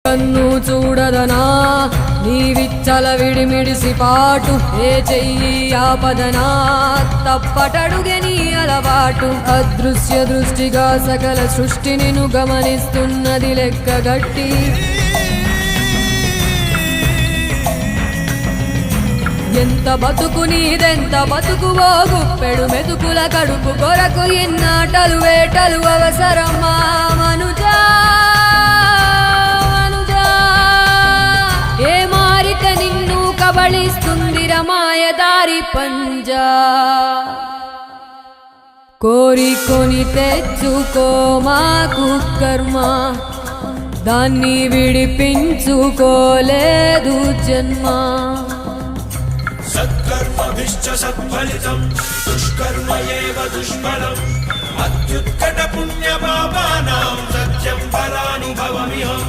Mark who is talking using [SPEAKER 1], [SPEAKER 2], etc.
[SPEAKER 1] కన్ను చూడదనా నీవిచ్చల విడిమిడిసి పాటు ఏ చెయ్యి ఆపదనా తప్పటడుగే నీ అలవాటు అదృశ్య దృష్టిగా సకల సృష్టిని ను గమనిస్తున్నది లెక్కగట్టి ఎంత బతుకు నీదెంత బతుకువో గుప్పెడు మెతుకుల కడుపు కొరకు ఎన్నాటలు వేటలు అవసరమా మనుజా ఏ మారిత నిన్ను కబళిస్తుంది రమాయదారి పంజా కోరికొని తెచ్చుకో మాకు కర్మ దాన్ని విడిపించుకోలేదు జన్మ
[SPEAKER 2] సత్కర్మభిశ్చ సత్ఫలితం దుష్కర్మ ఏవ దుష్ఫలం అత్యుత్కట పుణ్య పాపానాం సత్యం ఫలానుభవమిహం